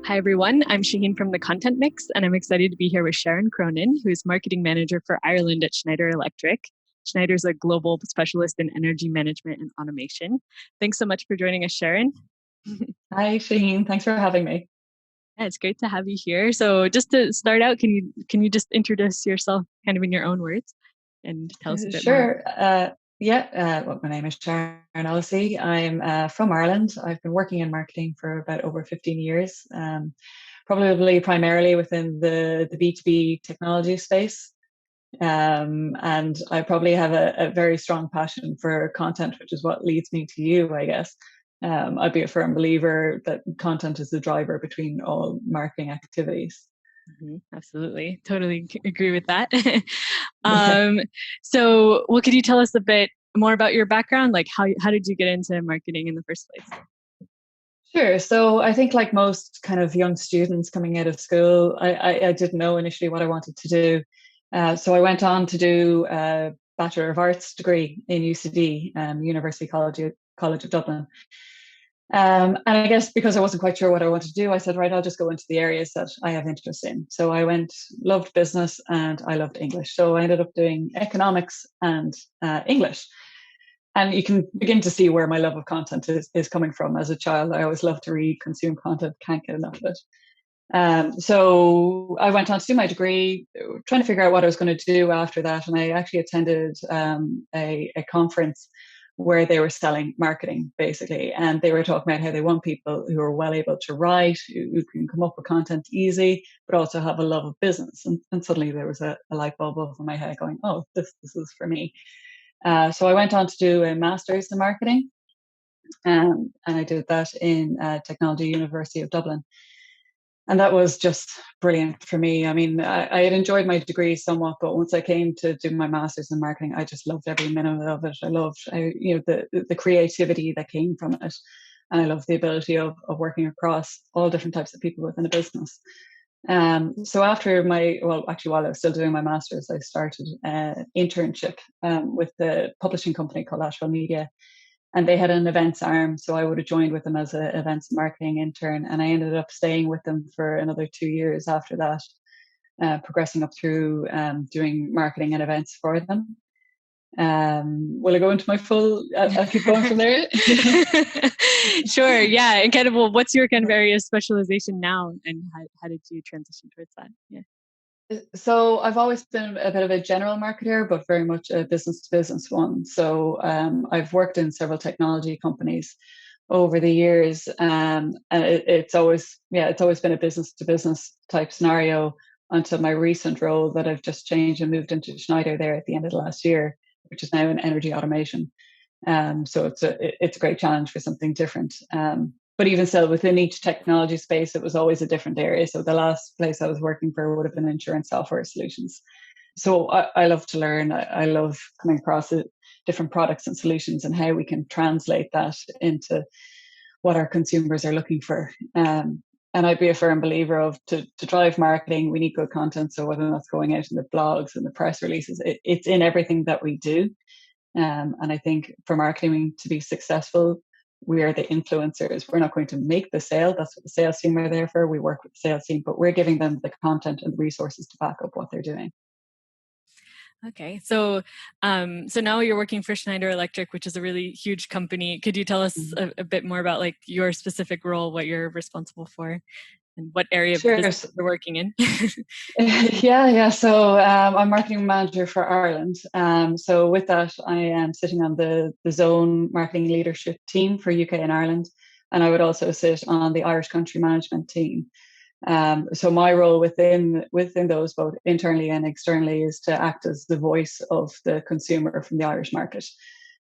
Hi, everyone. I'm Shaheen from the Content Mix, and I'm excited to be here with Sharon Cronin, who is Marketing Manager for Ireland at Schneider Electric. Schneider's a global specialist in energy management and automation. Thanks so much for joining us, Sharon. Hi, Shaheen. Thanks for having me. Yeah, it's great to have you here. So just to start out, can you just introduce yourself kind of in your own words and tell us a bit more? Sure. Well, my name is Sharon Cronin. I'm from Ireland. I've been working in marketing for about over 15 years, probably primarily within the B2B technology space. And I probably have a very strong passion for content, which is what leads me to you, I guess. I'd be a firm believer that content is the driver between all marketing activities. Absolutely. Totally agree with that. um, so, well, could you tell us a bit more about your background? Like, how did you get into marketing in the first place? Sure. So I think, like most kind of young students coming out of school, I didn't know initially what I wanted to do. So I went on to do a Bachelor of Arts degree in UCD, University College of Dublin. And I guess because I wasn't quite sure what I wanted to do, I said, right, I'll just go into the areas that I have interest in. So I loved business and I loved English. So I ended up doing economics and English. And you can begin to see where my love of content is coming from. As a child, I always loved to read, consume content, can't get enough of it. So I went on to do my degree, trying to figure out what I was going to do after that. And I actually attended a conference where they were selling marketing, basically. And they were talking about how they want people who are well able to write, who can come up with content easy, but also have a love of business. And suddenly there was a light bulb over my head going, oh, this is for me. So I went on to do a master's in marketing, and I did that in Technology University of Dublin. And that was just brilliant for me. I mean, I had enjoyed my degree somewhat, but once I came to do my master's in marketing, I just loved every minute of it. I loved, the creativity that came from it, and I loved the ability of working across all different types of people within a business. So after while I was still doing my master's, I started an internship with the publishing company called Ashwell Media, and they had an events arm. So I would have joined with them as an events marketing intern, and I ended up staying with them for another 2 years after that, progressing up through doing marketing and events for them. Will I go into my full? I'll keep going from there. Sure. Yeah. And kind of, well, what's your kind of area of specialization now, and how did you transition towards that? Yeah. So I've always been a bit of a general marketer, but very much a business to business one. So I've worked in several technology companies over the years, and it's always been a business to business type scenario until my recent role that I've just changed and moved into Schneider there at the end of the last year, which is now in energy automation. So it's a great challenge for something different. But even still, within each technology space, it was always a different area. So the last place I was working for would have been insurance software solutions. So I love to learn. I love coming across different products and solutions and how we can translate that into what our consumers are looking for. And I'd be a firm believer of to drive marketing, we need good content. So whether that's going out in the blogs and the press releases, it's in everything that we do. And I think for marketing to be successful, we are the influencers. We're not going to make the sale. That's what the sales team are there for. We work with the sales team, but we're giving them the content and the resources to back up what they're doing. Okay, so now you're working for Schneider Electric, which is a really huge company. Could you tell us a bit more about like your specific role, what you're responsible for, and what area of the Sure. business you're working in? Yeah. So I'm marketing manager for Ireland. So with that, I am sitting on the zone marketing leadership team for UK and Ireland, and I would also sit on the Irish country management team. So my role within those, both internally and externally, is to act as the voice of the consumer from the Irish market,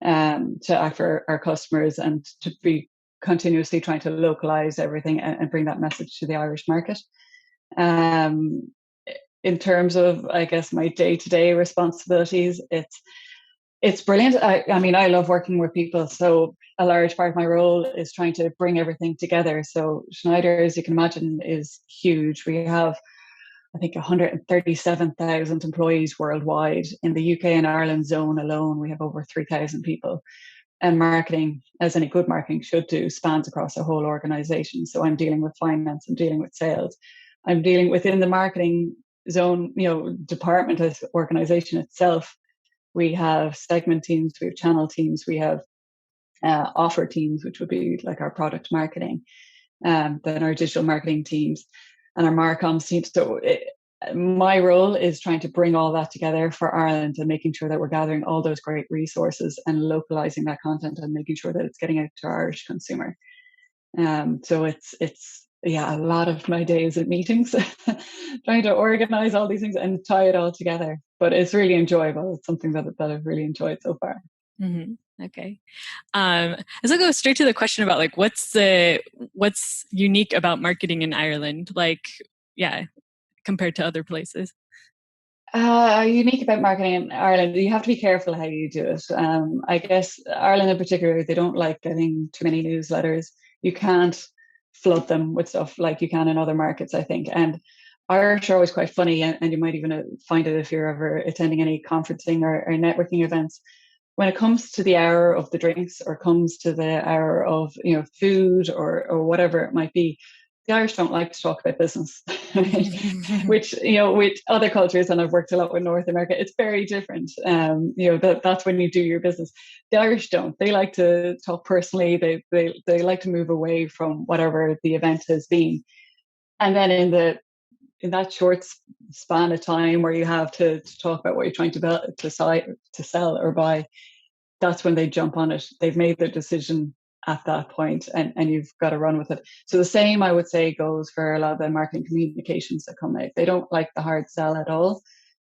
to act for our customers and to be continuously trying to localize everything and bring that message to the Irish market. In terms of, I guess, my day-to-day responsibilities, it's brilliant. I mean, I love working with people. So a large part of my role is trying to bring everything together. So Schneider, as you can imagine, is huge. We have, I think, 137,000 employees worldwide. In the UK and Ireland zone alone, we have over 3,000 people. And marketing, as any good marketing should do, spans across a whole organization. So I'm dealing with finance, I'm dealing with sales, I'm dealing within the marketing zone, department as organization itself. We have segment teams, we have channel teams, we have offer teams, which would be like our product marketing, then our digital marketing teams and our marcoms teams. So my role is trying to bring all that together for Ireland and making sure that we're gathering all those great resources and localizing that content and making sure that it's getting out to our Irish consumer. So it's a lot of my days at meetings, trying to organize all these things and tie it all together. But it's really enjoyable. It's something that I've really enjoyed so far. Mm-hmm. Okay. Let's go straight to the question about like what's unique about marketing in Ireland, like compared to other places. Unique about marketing in Ireland, you have to be careful how you do it. I guess Ireland in particular, they don't like getting too many newsletters. You can't flood them with stuff like you can in other markets, I think. And Irish are always quite funny, and you might even find it if you're ever attending any conferencing or networking events. When it comes to the hour of the drinks or comes to the hour of food or whatever it might be, the Irish don't like to talk about business, which with other cultures, and I've worked a lot with North America, it's very different. That's when you do your business. The Irish don't. They like to talk personally. They like to move away from whatever the event has been, and then in that short span of time where you have to talk about what you're trying to sell or buy, that's when they jump on it. They've made their decision at that point, and you've got to run with it. So the same, I would say, goes for a lot of the marketing communications that come out. They don't like the hard sell at all.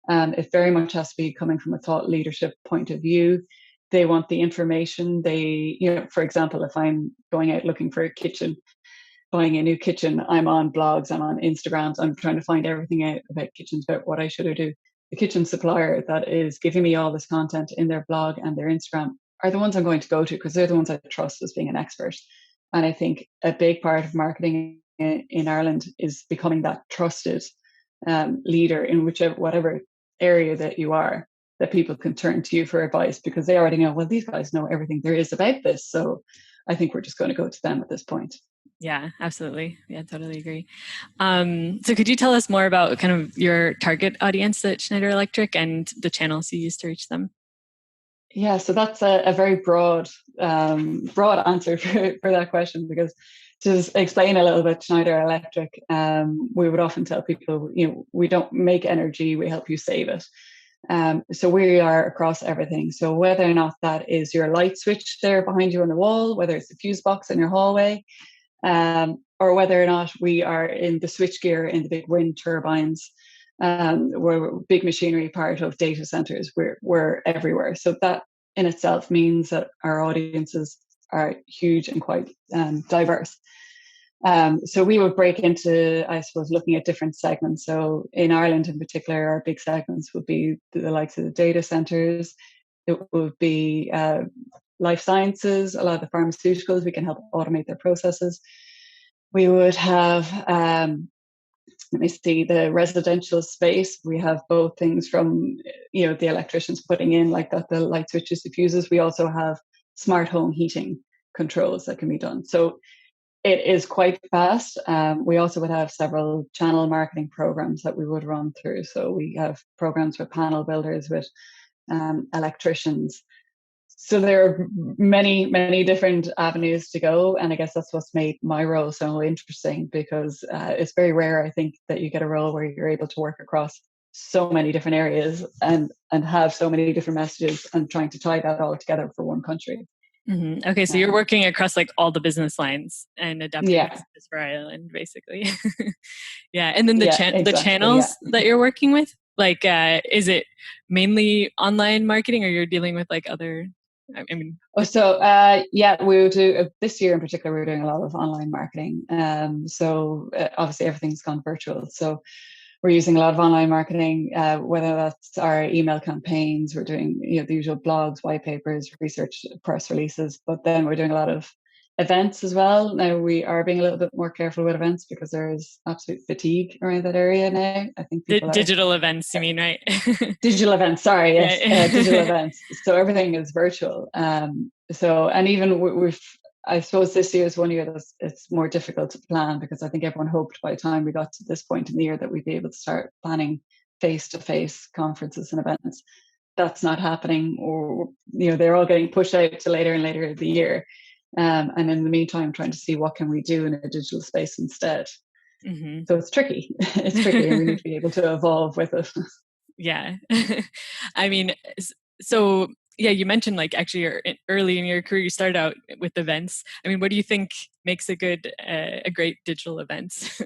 It very much has to be coming from a thought leadership point of view. They want the information. For example, if I'm going out looking for a kitchen, buying a new kitchen, I'm on blogs, I'm on Instagrams, I'm trying to find everything out about kitchens, about what I should or do. The kitchen supplier that is giving me all this content in their blog and their Instagram are the ones I'm going to go to because they're the ones I trust as being an expert. And I think a big part of marketing in Ireland is becoming that trusted leader in whatever area that you are, that people can turn to you for advice because they already know, well, these guys know everything there is about this. So I think we're just going to go to them at this point. Yeah, absolutely. Yeah, totally agree. So could you tell us more about kind of your target audience at Schneider Electric and the channels you use to reach them? Yeah, so that's a very broad answer for that question, because to explain a little bit Schneider Electric, we would often tell people, we don't make energy, we help you save it. So we are across everything. So whether or not that is your light switch there behind you on the wall, whether it's the fuse box in your hallway, or whether or not we are in the switchgear in the big wind turbines, we're big machinery part of data centers. We're everywhere. So that in itself means that our audiences are huge and quite diverse. So we would break into, I suppose, looking at different segments. So in Ireland in particular, our big segments would be the likes of the data centers. It would be life sciences, a lot of the pharmaceuticals, we can help automate their processes. We would have, let me see, the residential space. We have both things from, the electricians putting in like that, the light switches, the fuses. We also have smart home heating controls that can be done. So it is quite vast. We also would have several channel marketing programs that we would run through. So we have programs with panel builders, with electricians. So there are many, many different avenues to go. And I guess that's what's made my role so interesting, because it's very rare, I think, that you get a role where you're able to work across so many different areas and have so many different messages and trying to tie that all together for one country. Mm-hmm. Okay, so you're working across like all the business lines and adapting this for Ireland, basically. Yeah, and then the channels that you're working with, like, is it mainly online marketing, or you're dealing with like other? I mean, we will do this year in particular. We're doing a lot of online marketing. So obviously everything's gone virtual. So we're using a lot of online marketing, whether that's our email campaigns. We're doing the usual blogs, white papers, research, press releases. But then we're doing a lot of events as well. Now we are being a little bit more careful with events because there is absolute fatigue around that area now. I think people digital events, you mean, right? Digital events, sorry, yes, digital events. So everything is virtual. So, and even we've, I suppose this year is one year that's it's more difficult to plan because I think everyone hoped by the time we got to this point in the year that we'd be able to start planning face-to-face conferences and events. That's not happening, or they're all getting pushed out to later and later of the year. And in the meantime, trying to see what can we do in a digital space instead. Mm-hmm. So it's tricky. It's tricky, and we need to be able to evolve with it. Yeah. I mean, so yeah, you mentioned like actually early in your career, you started out with events. I mean, what do you think makes a great digital event?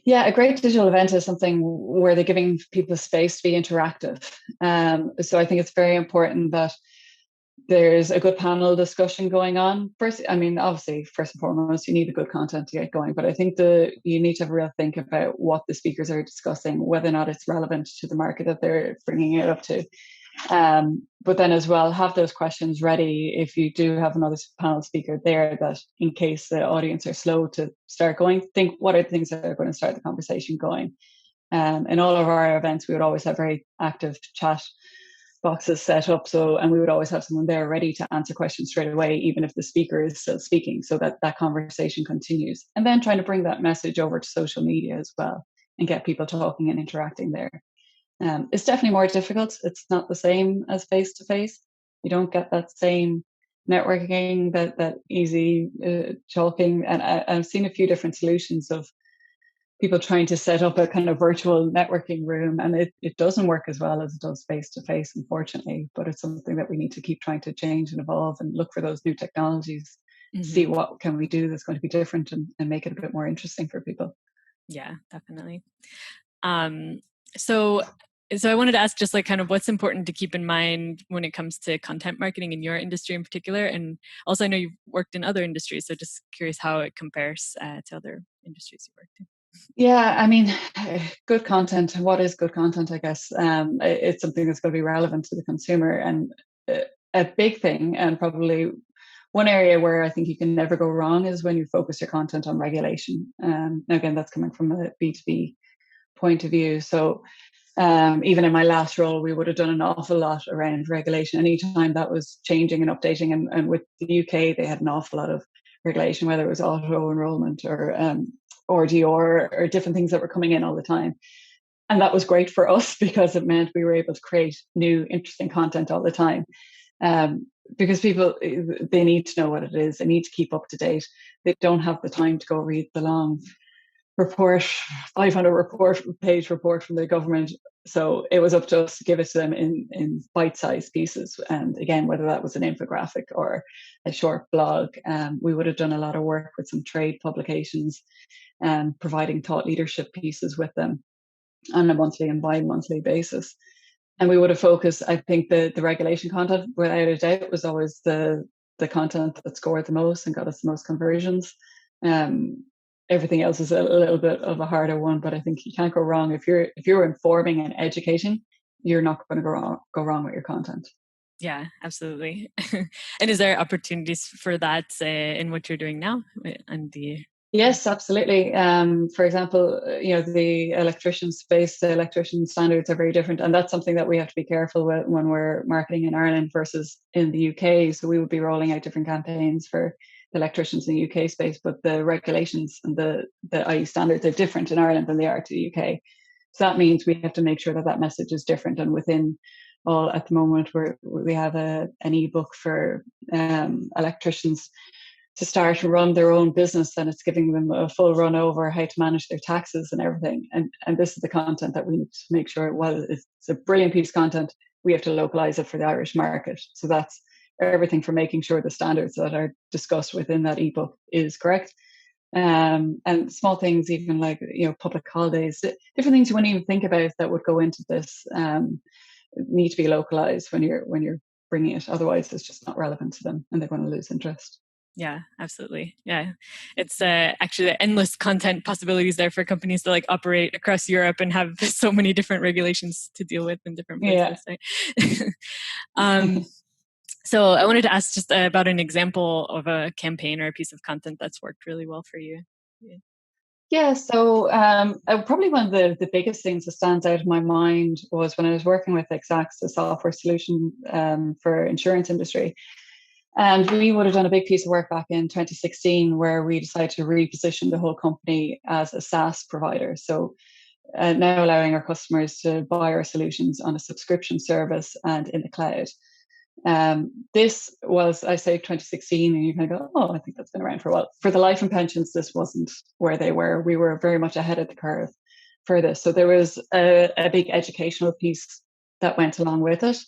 Yeah, a great digital event is something where they're giving people space to be interactive. So I think it's very important that there's a good panel discussion going on. First, I mean, obviously, first and foremost, you need the good content to get going. But I think you need to have a real think about what the speakers are discussing, whether or not it's relevant to the market that they're bringing it up to. But then as well, have those questions ready if you do have another panel speaker there, that in case the audience are slow to start going, think what are the things that are going to start the conversation going. In all of our events, we would always have very active chat boxes set up. And we would always have someone there ready to answer questions straight away, even if the speaker is still speaking, so that that conversation continues. And then trying to bring that message over to social media as well and get people talking and interacting there. It's definitely more difficult. It's not the same as face to face. You don't get that same networking, that easy talking. And I've seen a few different solutions of people trying to set up a kind of virtual networking room, and it doesn't work as well as it does face to face, unfortunately. But it's something that we need to keep trying to change and evolve and look for those new technologies, see Mm-hmm. what can we do that's going to be different and make it a bit more interesting for people. Yeah, definitely. Um, so so I wanted to ask just like kind of what's important to keep in mind when it comes to content marketing in your industry in particular, and also I know you've worked in other industries, so just curious how it compares to other industries you worked in. Yeah, I mean, good content. What is good content? I guess it's something that's going to be relevant to the consumer, and a big thing, and probably one area where I think you can never go wrong is when you focus your content on regulation. Now again, that's coming from a B2B point of view. So even in my last role, we would have done an awful lot around regulation. Anytime that was changing and updating, and with the UK, they had an awful lot of regulation, whether it was auto enrollment or Dior or different things that were coming in all the time. And that was great for us because it meant we were able to create new, interesting content all the time. Because people, they need to know what it is. They need to keep up to date. They don't have the time to go read the long report, 500 page report from the government. So it was up to us to give it to them in bite-sized pieces. And again, whether that was an infographic or a short blog, we would have done a lot of work with some trade publications and providing thought leadership pieces with them on a monthly and bi-monthly basis. And we would have focused, I think the regulation content, without a doubt, was always the content that scored the most and got us the most conversions. Um, Everything else is a little bit of a harder one, but I think you can't go wrong if you're informing and educating. You're not going to go wrong with your content. Yeah, absolutely. And is there opportunities for that in what you're doing now and the Yes, absolutely. For example, the electrician space, the electrician standards are very different, and that's something that we have to be careful with when we're marketing in Ireland versus in the UK. So we would be rolling out different campaigns for the electricians in the UK space, but the regulations and the IE standards are different in Ireland than they are to the UK. So that means we have to make sure that that message is different. And within all, at the moment, we have an ebook for electricians to start and run their own business, and it's giving them a full run over how to manage their taxes and everything. And this is the content that we need to make sure, well, it's a brilliant piece of content, we have to localize it for the Irish market. So that's everything from making sure the standards that are discussed within that ebook is correct. And small things, even like public holidays, different things you wouldn't even think about that would go into this, need to be localized when you're bringing it. Otherwise, it's just not relevant to them, and they're going to lose interest. Yeah, absolutely. Yeah. It's actually endless content possibilities there for companies to like operate across Europe and have so many different regulations to deal with in different Yeah. places. Right? So I wanted to ask just about an example of a campaign or a piece of content that's worked really well for you. Yeah. Yeah, so probably one of the biggest things that stands out in my mind was when I was working with Exacts, a software solution for insurance industry. And we would have done a big piece of work back in 2016 where we decided to reposition the whole company as a SaaS provider. So now allowing our customers to buy our solutions on a subscription service and in the cloud. This was, I say, 2016, and you kind of go, oh, I think that's been around for a while. For the life and pensions, this wasn't where they were. We were very much ahead of the curve for this. So there was a big educational piece that went along with it.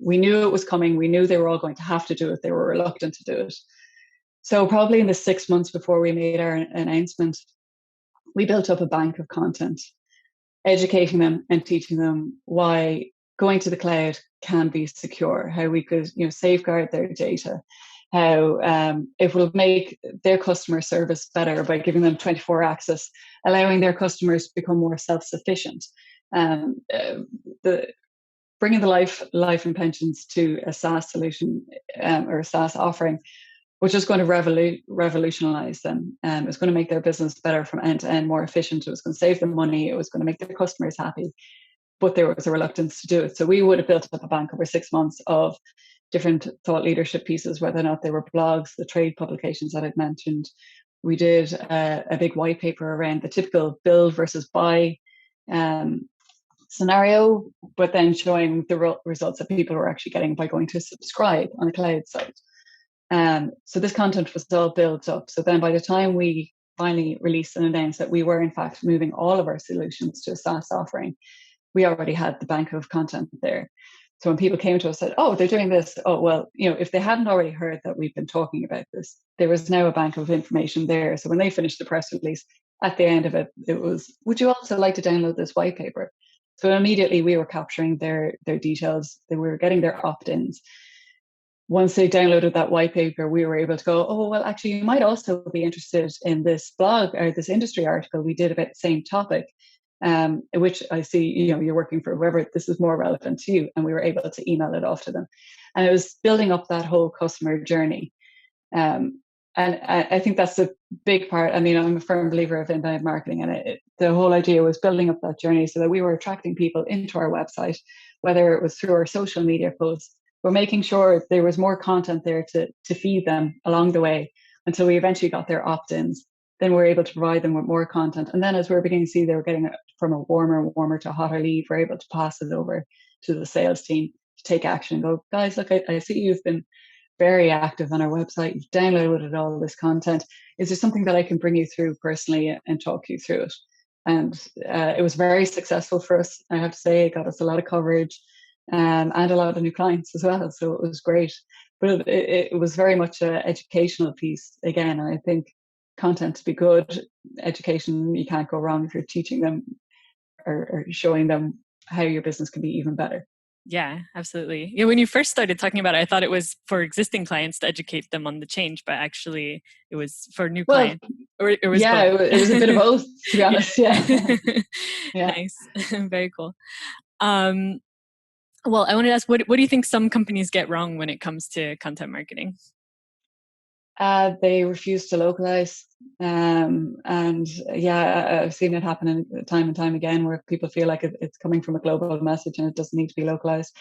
We knew it was coming. We knew they were all going to have to do it. They were reluctant to do it. So probably in the 6 months before we made our announcement, we built up a bank of content, educating them and teaching them why going to the cloud can be secure, how we could, safeguard their data, how it will make their customer service better by giving them 24 access, allowing their customers to become more self-sufficient. The bringing the life and pensions to a SaaS solution or a SaaS offering, which is going to revolutionize them. It was going to make their business better from end to end, more efficient. It was going to save them money. It was going to make their customers happy. But there was a reluctance to do it. So we would have built up a bank over 6 months of different thought leadership pieces, whether or not they were blogs, the trade publications that I've mentioned. We did a big white paper around the typical build versus buy scenario, but then showing the results that people were actually getting by going to subscribe on the cloud side. So this content was all built up. So then by the time we finally released and announced that we were in fact moving all of our solutions to a SaaS offering, we already had the bank of content there. So when people came to us and said, oh, they're doing this, oh, well, if they hadn't already heard that we've been talking about this, there was now a bank of information there. So when they finished the press release, at the end of it, it was, would you also like to download this white paper? So immediately we were capturing their details. We were getting their opt-ins. Once they downloaded that white paper, we were able to go, oh, well, actually, you might also be interested in this blog or this industry article we did about the same topic, which I see, you're working for whoever, this is more relevant to you. And we were able to email it off to them. And it was building up that whole customer journey. And I think that's a big part. I mean, I'm a firm believer of inbound marketing, and the whole idea was building up that journey so that we were attracting people into our website, whether it was through our social media posts. We're making sure there was more content there to feed them along the way until we eventually got their opt-ins. Then we're able to provide them with more content. And then as we're beginning to see they were getting it from a warmer to a hotter lead, we're able to pass it over to the sales team to take action and go, guys, look, I see you've been very active on our website. You've downloaded all this content. Is there something that I can bring you through personally and talk you through it? And it was very successful for us. I have to say, it got us a lot of coverage and a lot of new clients as well. So it was great. But it was very much an educational piece again. And I think content to be good, education, you can't go wrong if you're teaching them or showing them how your business can be even better. Yeah, absolutely. When you first started talking about it, I thought it was for existing clients to educate them on the change, but actually it was for new clients. Or it was both. It was a bit of both, to be honest. Yeah. Nice. Very cool. Well, I wanted to ask, what do you think some companies get wrong when it comes to content marketing? They refuse to localize. And I've seen it happen time and time again where people feel like it's coming from a global message and it doesn't need to be localized.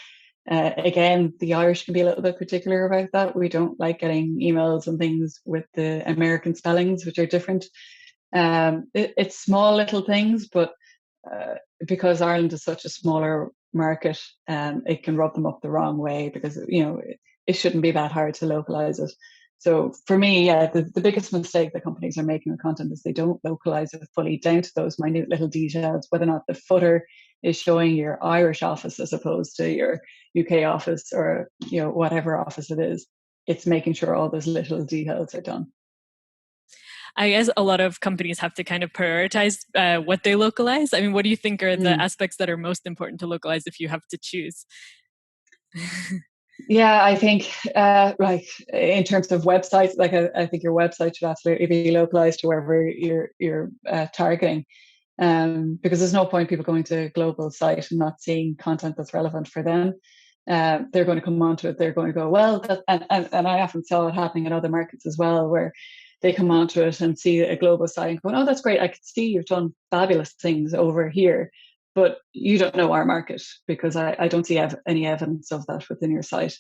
Again, the Irish can be a little bit particular about that. We don't like getting emails and things with the American spellings, which are different. It's small little things, but because Ireland is such a smaller market, it can rub them up the wrong way because, it shouldn't be that hard to localize it. So for me, the biggest mistake that companies are making with content is they don't localize it fully down to those minute little details, whether or not the footer is showing your Irish office as opposed to your UK office or, whatever office it is. It's making sure all those little details are done. I guess a lot of companies have to kind of prioritize what they localize. I mean, what do you think are the aspects that are most important to localize if you have to choose? Yeah, I think like in terms of websites, like I think your website should absolutely be localized to wherever you're targeting, because there's no point people going to a global site and not seeing content that's relevant for them. They're going to come onto it. They're going to go, well, and I often saw it happening in other markets as well, where they come onto it and see a global site and go, oh, that's great. I can see you've done fabulous things over here, but you don't know our market because I don't see any evidence of that within your site.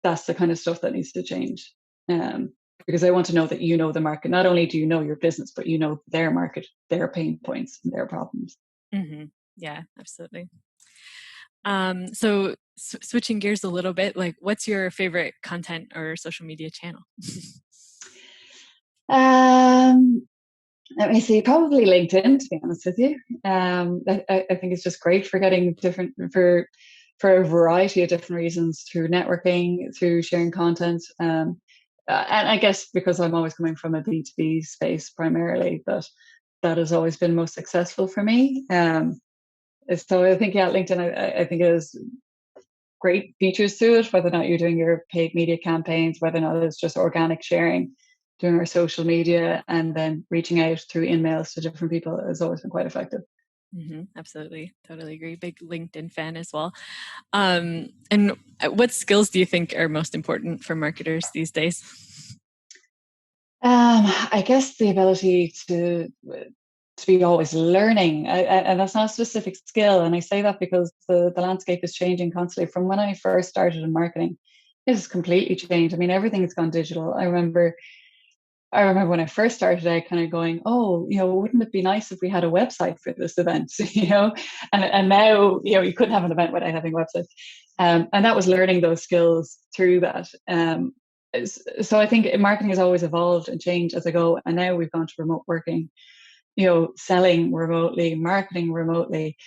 That's the kind of stuff that needs to change. Because they want to know that you know the market. Not only do you know your business, but you know their market, their pain points, and their problems. Mm-hmm. Yeah, absolutely. So switching gears a little bit, like what's your favorite content or social media channel? Let me see, probably LinkedIn, to be honest with you. I think it's just great for getting different, for a variety of different reasons, through networking, through sharing content. And I guess because I'm always coming from a B2B space primarily, that has always been most successful for me. So I think, yeah, LinkedIn, I think it has great features to it, whether or not you're doing your paid media campaigns, whether or not it's just organic sharing, doing our social media, and then reaching out through emails to different people has always been quite effective. Mm-hmm, absolutely. Totally agree. Big LinkedIn fan as well. And what skills do you think are most important for marketers these days? I guess the ability to be always learning, and that's not a specific skill. And I say that because the landscape is changing constantly. From when I first started in marketing, it has completely changed. I mean, everything has gone digital. I remember when I first started out kind of going, oh, wouldn't it be nice if we had a website for this event, and now, you couldn't have an event without having a website. And that was learning those skills through that. So I think marketing has always evolved and changed as I go. And now we've gone to remote working, selling remotely, marketing remotely.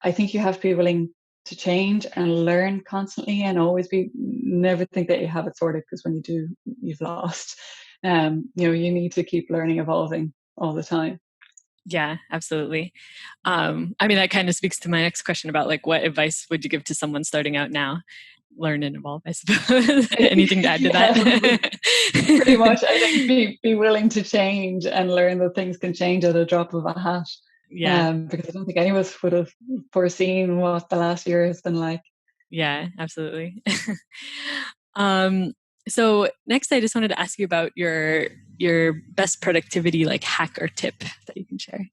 I think you have to be willing to change and learn constantly, and always never think that you have it sorted, because when you do, you've lost. You need to keep learning, evolving all the time. Yeah, absolutely. I mean, that kind of speaks to my next question about like, what advice would you give to someone starting out now? Learn and evolve, I suppose. Anything to add to that? Pretty much. I think be willing to change and learn that things can change at a drop of a hat. Yeah. Because I don't think any of us would have foreseen what the last year has been like. Yeah, absolutely. So next, I just wanted to ask you about your best productivity like hack or tip that you can share.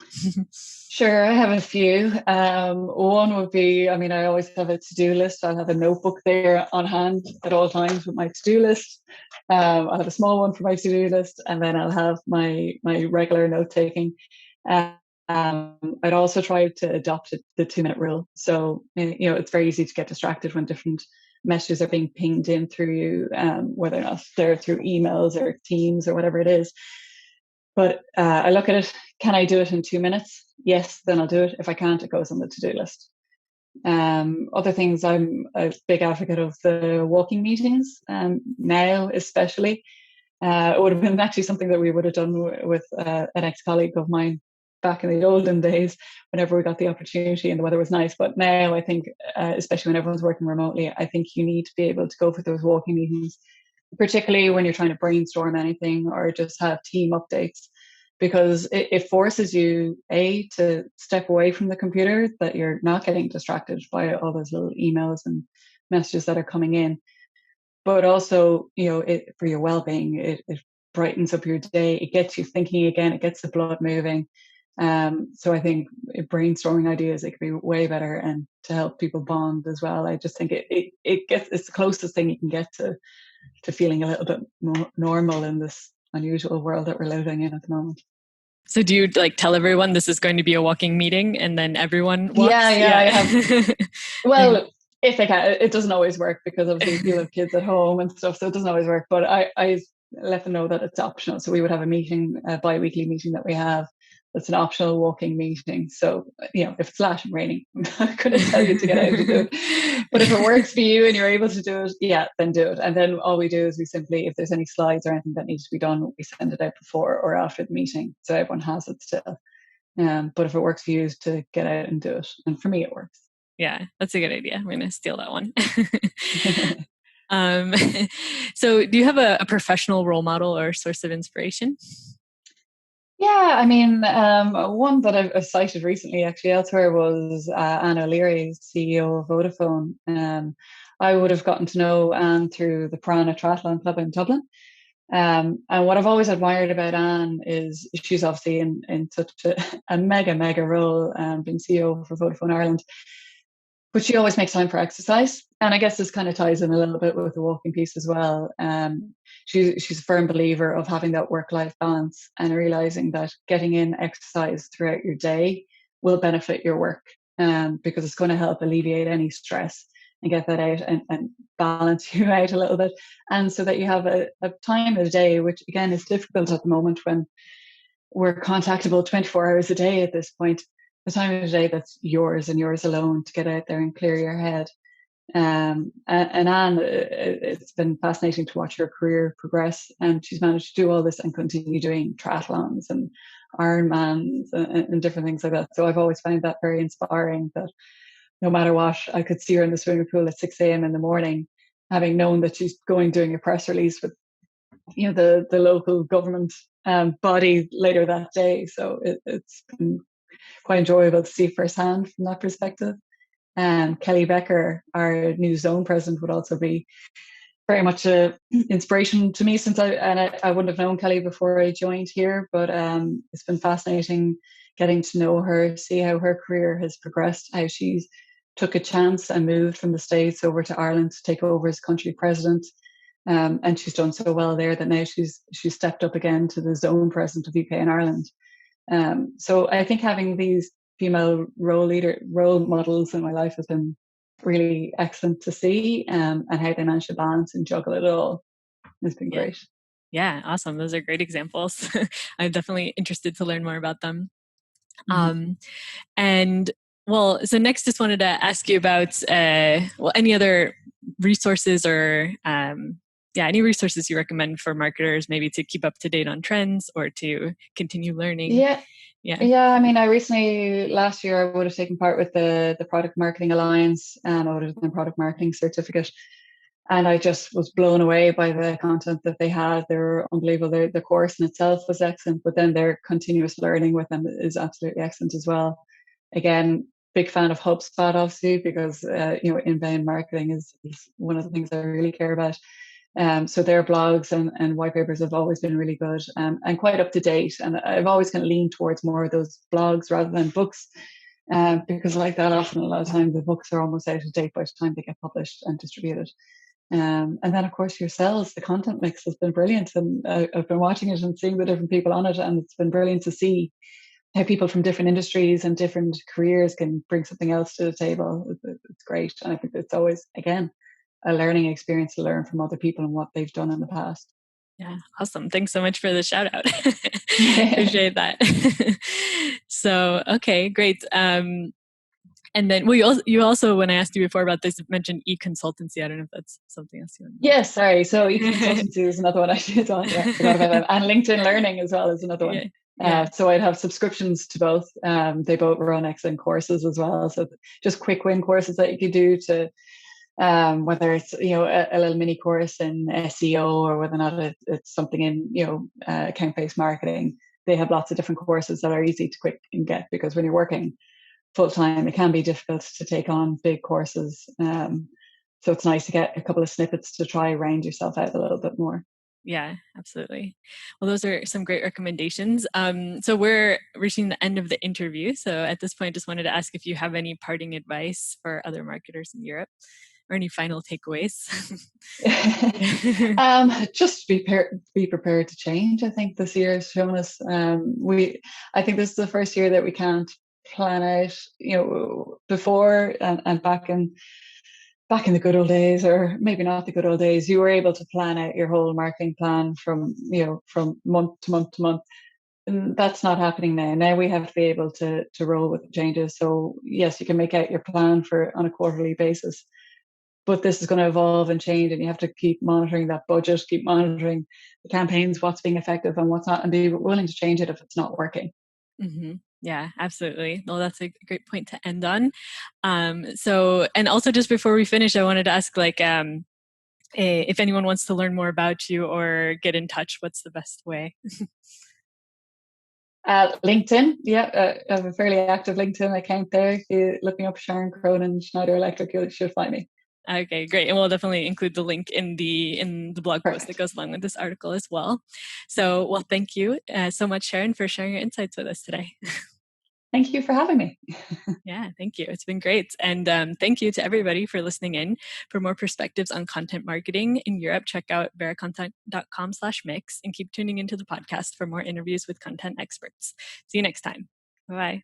Sure, I have a few. One would be, I mean, I always have a to-do list. I'll have a notebook there on hand at all times with my to-do list. I'll have a small one for my to-do list, and then I'll have my regular note-taking. I'd also try to adopt the 2-minute rule. So, it's very easy to get distracted when different messages are being pinged in through you, whether or not they're through emails or Teams or whatever it is. But I look at it, can I do it in 2 minutes? Yes, then I'll do it. If I can't, it goes on the to-do list. Other things, I'm a big advocate of the walking meetings, now especially. It would have been actually something that we would have done with an ex-colleague of mine back in the olden days, whenever we got the opportunity and the weather was nice. But now I think, especially when everyone's working remotely, I think you need to be able to go for those walking meetings, particularly when you're trying to brainstorm anything or just have team updates, because it forces you, to step away from the computer, that you're not getting distracted by all those little emails and messages that are coming in. But also, for your well-being, it brightens up your day. It gets you thinking again. It gets the blood moving. So I think brainstorming ideas, it could be way better, and to help people bond as well. I just think it's the closest thing you can get to feeling a little bit more normal in this unusual world that we're living in at the moment. So do you like tell everyone this is going to be a walking meeting, and then everyone walks? Yeah. I have. Well, if they can, it doesn't always work, because obviously people have kids at home and stuff, so it doesn't always work. But I let them know that it's optional. So we would have a meeting, a bi-weekly meeting that we have. It's an optional walking meeting. So, if it's lashing raining, I'm not going to tell you to get out and do it. But if it works for you and you're able to do it, yeah, then do it. And then all we do is we simply, if there's any slides or anything that needs to be done, we send it out before or after the meeting, so everyone has it still. But if it works for you, is to get out and do it. And for me, it works. Yeah, that's a good idea. I'm going to steal that one. So do you have a professional role model or source of inspiration? Yeah, I mean, one that I've cited recently, actually, elsewhere, was Anne O'Leary, CEO of Vodafone. I would have gotten to know Anne through the Piranha Triathlon Club in Dublin. And what I've always admired about Anne is she's obviously in such a mega role, being CEO for Vodafone Ireland, but she always makes time for exercise. And I guess this kind of ties in a little bit with the walking piece as well. She's a firm believer of having that work-life balance and realizing that getting in exercise throughout your day will benefit your work, because it's going to help alleviate any stress and get that out and balance you out a little bit. And so that you have a time of the day, which again is difficult at the moment when we're contactable 24 hours a day at this point, the time of the day that's yours and yours alone to get out there and clear your head. And Anne, it's been fascinating to watch her career progress, and she's managed to do all this and continue doing triathlons and Ironmans and different things like that. So I've always found that very inspiring, that no matter what, I could see her in the swimming pool at 6 a.m. in the morning, having known that she's doing a press release with the local government body later that day. So it's been quite enjoyable to see firsthand from that perspective. And Kelly Becker, our new zone president, would also be very much an inspiration to me, since I wouldn't have known Kelly before I joined here, but it's been fascinating getting to know her, see how her career has progressed, how she's took a chance and moved from the States over to Ireland to take over as country president. And she's done so well there that now she's stepped up again to the zone president of UK and Ireland. So I think having these female role models in my life has been really excellent to see, and how they manage to balance and juggle it all has been great. Yeah, awesome. Those are great examples. I'm definitely interested to learn more about them. Mm-hmm. And well, so next just wanted to ask you about any other resources or any resources you recommend for marketers, maybe to keep up to date on trends or to continue learning. Yeah. I mean, I recently, last year, I would have taken part with the Product Marketing Alliance, and I would have done a product marketing certificate. And I just was blown away by the content that they had. They were unbelievable. The course in itself was excellent, but then their continuous learning with them is absolutely excellent as well. Again, big fan of HubSpot, obviously, because inbound marketing is one of the things I really care about. So their blogs and white papers have always been really good, and quite up to date. And I've always kind of leaned towards more of those blogs rather than books, because like that, often a lot of times the books are almost out of date by the time they get published and distributed. And then, of course, yourselves, the content mix has been brilliant. And I've been watching it and seeing the different people on it. And it's been brilliant to see how people from different industries and different careers can bring something else to the table. It's great. And I think it's always, again, a learning experience to learn from other people and what they've done in the past. Yeah, awesome. Thanks so much for the shout out. Appreciate that. So, okay, great. And then you also, when I asked you before about this, mentioned e-consultancy. I don't know if that's something else you want to know. Yes, sorry. So e-consultancy is another one I did on. Yeah, forgot about that. And LinkedIn Learning as well is another one. Yeah. So I'd have subscriptions to both. They both run excellent courses as well. So just quick win courses that you could do to, whether it's a little mini course in SEO or whether or not it's something in account-based marketing. They have lots of different courses that are easy to quick and get, because when you're working full-time, it can be difficult to take on big courses. So it's nice to get a couple of snippets to try round yourself out a little bit more. Yeah, absolutely. Well, those are some great recommendations. So we're reaching the end of the interview. So at this point, just wanted to ask if you have any parting advice for other marketers in Europe, or any final takeaways. Just be prepared to change. I think this year has shown us. I think this is the first year that we can't plan out. Before and back in the good old days, or maybe not the good old days, you were able to plan out your whole marketing plan from month to month to month. And that's not happening now. Now we have to be able to roll with the changes. So yes, you can make out your plan on a quarterly basis, but this is going to evolve and change, and you have to keep monitoring that budget, keep monitoring the campaigns, what's being effective and what's not, and be willing to change it if it's not working. Mm-hmm. Yeah, absolutely. Well, that's a great point to end on. So, and also just before we finish, I wanted to ask, if anyone wants to learn more about you or get in touch, what's the best way? LinkedIn. Yeah, I have a fairly active LinkedIn account there. If you're looking up Sharon Cronin, Schneider Electric, you should find me. Okay, great. And we'll definitely include the link in the blog post that Perfect. goes along with this article as well. So, well, thank you so much, Sharon, for sharing your insights with us today. Thank you for having me. Yeah, thank you. It's been great. And thank you to everybody for listening in. For more perspectives on content marketing in Europe, check out veracontent.com/mix and keep tuning into the podcast for more interviews with content experts. See you next time. Bye-bye.